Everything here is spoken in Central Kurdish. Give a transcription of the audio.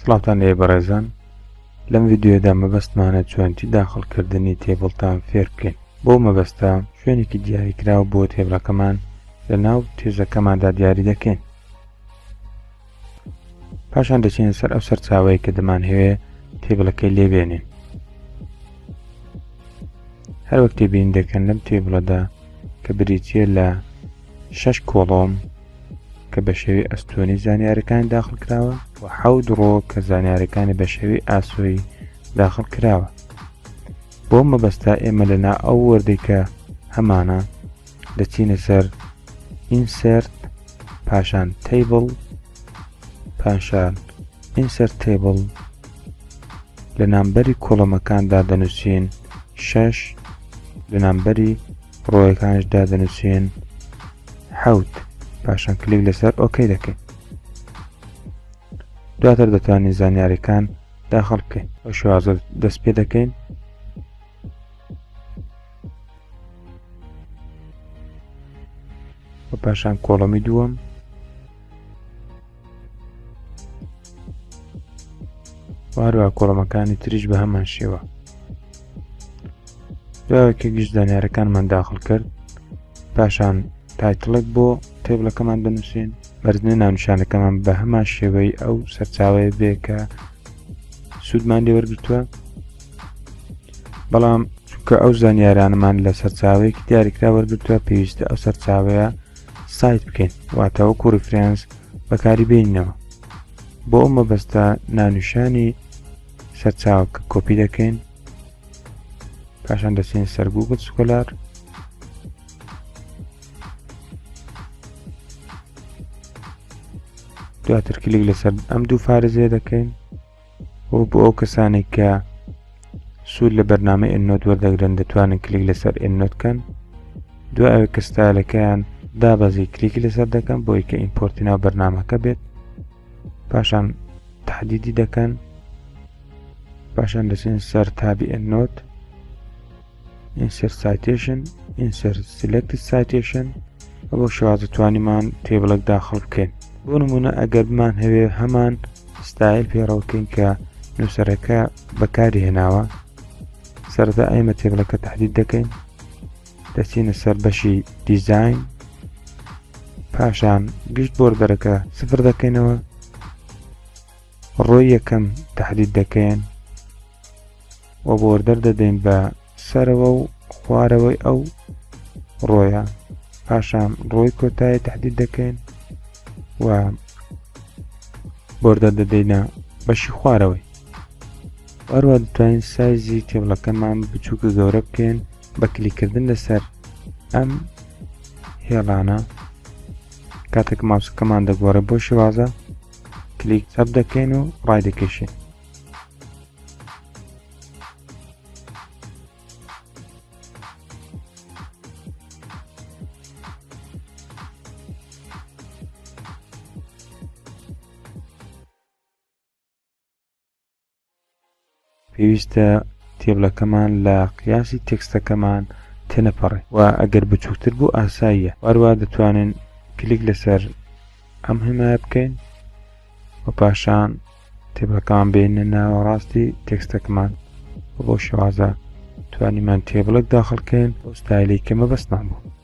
سڵاتان لێ بەڕێزان، لەم ڤیدیۆدا مەبەستمانە چۆنتی داخڵکردنی تێبڵتان فێر بکەین. بۆ مەبەستە شوێنێکی دیاریکراوە بۆ تێبڵەکەمان لە ناو تێژەکەماندا دیاری دەکەین. پاشان دەچین سەر ئەو سەرچاوەیە کە دەمانهەوێ تێبڵەکەی لێبێنین. هەر وەک تێبین دەکەن لەم تێبڵەدا کە بریتیە لە 6 کۆڵۆم کە بە شێوەی ئەستۆنی زانیاریەکانی داخل کراوە و 7 ڕۆ کە زانیاریەکانی بە شێوەی ئاسۆیی داخل کراوە. بۆ مەبەستا ئێمە لەنا ئەو وەردەی کە هەمانە دەچینە سەر ئینسەرت، پاشان تیبڵ، پاشان ئینسەرت تیبڵ، لە نامبەری کۆڵۆمەکاندا دەنووسین 6، لە نامبەری ڕۆیەکانشدا دەنووسین 7، پاشان کلیک لەسەر ئۆکەی دەکەین. دواتر دەتوانین زانیاریەکان داخل بکەین. ئەو شێوازە دەست پێ دەکەین. و پاشان کۆڵەمی دووەم، واروها کۆڵەمەکانی تریش بە هەمان شێوە. دوایەکە گشت زانیاریەکانمان داخل کرد، پاشان تایتڵێک بۆ تێبڵەکەمان دەنووسین. بەرزنە ناونیشانەکەمان بە هەمان شێوەی ئەو سەرچاوەیە بێ کە سوودمان لێ وەرگرتووە، بەڵام چونکە ئەو زانیاریانمان لە سەرچاوەیەکی دیاریکرا وەرگرتووە پێویستە ئەو سەرچاوەیە سایت بکەین، واتە وەکو ریفرێنس بەکاری بێنینەوە. بۆ ئەو مەبەستە ناونیشانی سەرچاوە کە کۆپی دەکەین، پاشان دەچین سەر گوگڵ سکۆلار، دواتر کلیک لەسەر ئەم دوو فارزێ دەکەین و بۆ ئەو کەسانی کە سوود لە بەرنامەی ئێندنۆت وەردەگرن دەتوانن کلیک لەسەر ئێندنۆت بکەن. دوای ئەوەی کە ستایلەکەیان دابەزی کلیکی لەسەر دەکەن بۆی کە ئیمپۆرتی ناو بەرنامەکە بێت، پاشان تحدیدی دەکەن، پاشان دەچین سەر تابی ئێندنۆت، insert citation، insert selected citation. بۆ شێوازە توانیمان تێبڵێک داخل بکەین. بۆ نمونە ئەگەر بمان هەوێ هەمان ستایل پێڕەوکەین کە نووسەرەکە بەکاری هێناوە، سەرەتا ئێمە تێبڵەکە تحدید دەکەین، دەچینە سەر بەشی دیزاین، پاشان گشت بۆردەرەکە 0 دەکەینەوە، ڕۆی یەکەم تحدید دەکەین و بۆردەر دەدەین بە سەرەوە و خوارەوەی ئەو ڕۆیە، پاشان ڕۆی کۆتایی تحدید دەکەین و بۆردەر دەدەینە بەشی خوارەوەی. هەروە دەتوانین سایزی تێبڵەکەمان بچووکە گەورە بکەین بە کلیککردن لەسەر ئەم هێڵانە. کاتێک ماوسەکەمان دەگۆڕێ بۆ شێوازە کلیک چەپ دەکەین و ڕای دەکێشین. پێویستە تێبڵەکەمان لە قیاسی تێکستەکەمان تێنەپەڕێ و ئەگەر بچووکتر بوو ئاساییە. هەروە دەتوانین کلیک لەسەر ئەم هەمایە بکەین و پاشان تێبڵەکەمان بێنە ناوەڕاستی تێکستەکەمان. بۆ شێوازە توانیمان تێبڵێک داخڵکەین بۆ ستایلەی کە مەبەستمان بوو.